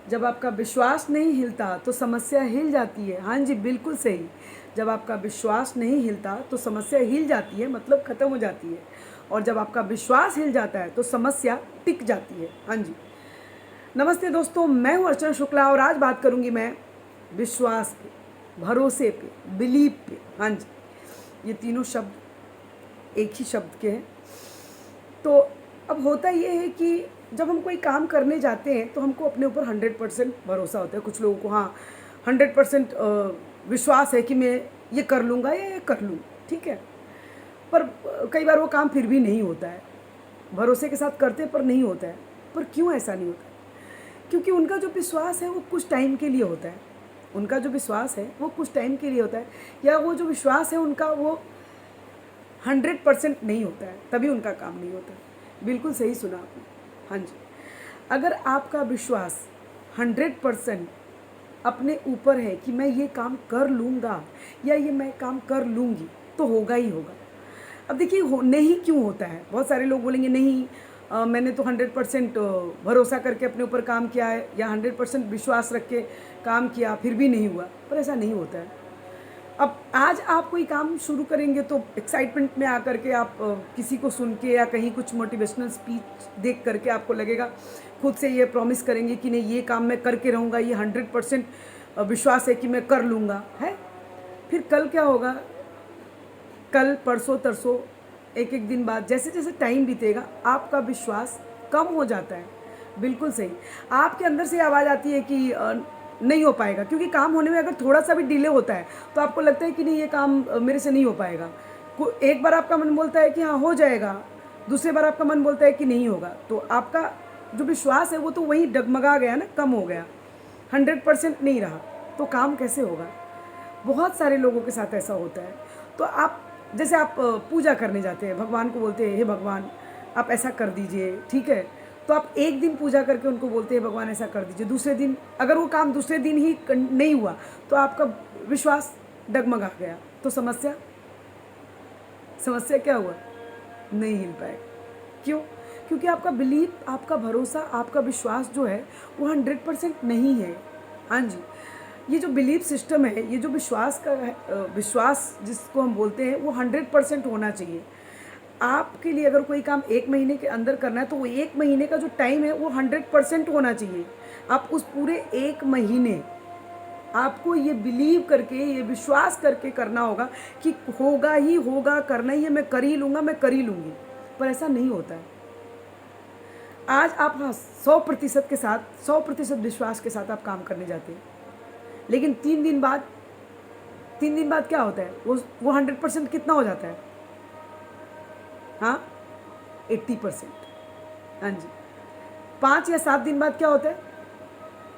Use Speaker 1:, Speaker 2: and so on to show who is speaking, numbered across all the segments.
Speaker 1: जब आपका विश्वास नहीं हिलता तो समस्या हिल जाती है। हाँ जी, बिल्कुल सही। जब आपका विश्वास नहीं हिलता तो समस्या हिल जाती है, मतलब ख़त्म हो जाती है। और जब आपका विश्वास हिल जाता है तो समस्या टिक जाती है। हाँ जी। नमस्ते दोस्तों, मैं हूँ अर्चना शुक्ला और आज बात करूँगी मैं विश्वास पे, भरोसे पे, बिलीव पे। हाँ जी, ये तीनों शब्द एक ही शब्द के हैं। तो अब होता ये है कि जब हम कोई काम करने जाते हैं तो हमको अपने ऊपर 100% भरोसा होता है। कुछ लोगों को हाँ 100% विश्वास है कि मैं ये कर लूँगा या ये कर लूँ, ठीक है। पर कई बार वो काम फिर भी नहीं होता है। भरोसे के साथ करते पर नहीं होता है। पर क्यों ऐसा नहीं होता? क्योंकि उनका जो विश्वास है वो कुछ टाइम के लिए होता है। उनका जो विश्वास है वो कुछ टाइम के लिए होता है, या वो जो विश्वास है उनका वो 100% नहीं होता है, तभी उनका काम नहीं होता है। बिल्कुल सही सुना आपने। हाँ जी, अगर आपका विश्वास 100% अपने ऊपर है कि मैं ये काम कर लूँगा या ये मैं काम कर लूँगी, तो होगा ही होगा। अब देखिए नहीं क्यों होता है? बहुत सारे लोग बोलेंगे नहीं मैंने तो 100% भरोसा करके अपने ऊपर काम किया है या 100% विश्वास रख के काम किया फिर भी नहीं हुआ। पर ऐसा नहीं होता है। अब आज आप कोई काम शुरू करेंगे तो एक्साइटमेंट में आकर के आप किसी को सुन के या कहीं कुछ मोटिवेशनल स्पीच देख करके आपको लगेगा, खुद से ये प्रॉमिस करेंगे कि नहीं ये काम मैं करके रहूँगा, ये 100% विश्वास है कि मैं कर लूँगा, है। फिर कल क्या होगा? कल, परसों, तरसों, एक एक दिन बाद जैसे जैसे टाइम बीतेगा आपका विश्वास कम हो जाता है। बिल्कुल सही। आपके अंदर से आवाज़ आती है कि नहीं हो पाएगा, क्योंकि काम होने में अगर थोड़ा सा भी डिले होता है तो आपको लगता है कि नहीं ये काम मेरे से नहीं हो पाएगा। एक बार आपका मन बोलता है कि हाँ हो जाएगा, दूसरी बार आपका मन बोलता है कि नहीं होगा। तो आपका जो विश्वास है वो तो वहीं डगमगा गया ना, कम हो गया, 100% नहीं रहा। तो काम कैसे होगा? बहुत सारे लोगों के साथ ऐसा होता है। तो आप जैसे आप पूजा करने जाते हैं, भगवान को बोलते हैं हे भगवान आप ऐसा कर दीजिए, ठीक है। तो आप एक दिन पूजा करके उनको बोलते हैं भगवान ऐसा कर दीजिए, दूसरे दिन अगर वो काम दूसरे दिन ही नहीं हुआ तो आपका विश्वास डगमगा गया। तो समस्या समस्या क्या हुआ? नहीं हिल पाएगा। क्यों? क्योंकि आपका बिलीव, आपका भरोसा, आपका विश्वास जो है वो 100% नहीं है। हाँ जी, ये जो बिलीफ सिस्टम है, ये जो विश्वास का है, विश्वास जिसको हम बोलते हैं वो 100% होना चाहिए। आपके लिए अगर कोई काम 1 महीने के अंदर करना है तो वो 1 महीने का जो टाइम है वो 100% होना चाहिए। आप उस पूरे 1 महीने आपको ये बिलीव करके, ये विश्वास करके करना होगा कि होगा ही होगा, करना ही है, मैं कर ही लूँगा, मैं कर ही लूँगी। पर ऐसा नहीं होता है। आज आप हाँ 100% के साथ, 100% विश्वास के साथ आप काम करने जाते हैं, लेकिन 3 दिन बाद क्या होता है? वो 100% कितना हो जाता है? हाँ 80%। हाँ जी, 5 या 7 दिन बाद क्या होता है?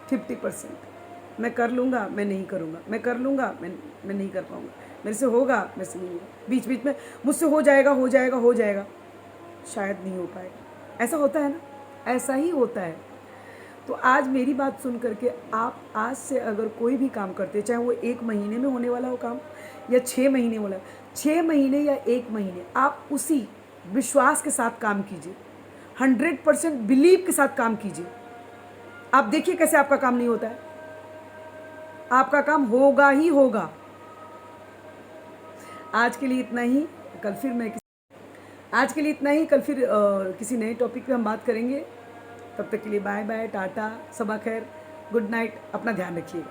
Speaker 1: 50%। मैं कर लूँगा, मैं नहीं करूँगा, मैं कर लूँगा, मैं नहीं कर पाऊँगा, मेरे से होगा, मेरे से नहीं होगा, बीच बीच में मुझसे हो जाएगा, हो जाएगा, हो जाएगा, शायद नहीं हो पाएगा। ऐसा होता है ना? ऐसा ही होता है। तो आज मेरी बात सुन करके आप आज से अगर कोई भी काम करते हैं, चाहे वो 1 महीने में होने वाला हो काम या 6 महीने वाला, 6 महीने या 1 महीने, आप उसी विश्वास के साथ काम कीजिए, 100% बिलीव के साथ काम कीजिए। आप देखिए कैसे आपका काम नहीं होता है। आपका काम होगा ही होगा। आज के लिए इतना ही। कल फिर मैं आज के लिए इतना ही। कल फिर किसी नए टॉपिक पे हम बात करेंगे। तब तक के लिए बाय बाय, टाटा, सबा खैर, गुड नाइट। अपना ध्यान रखिएगा।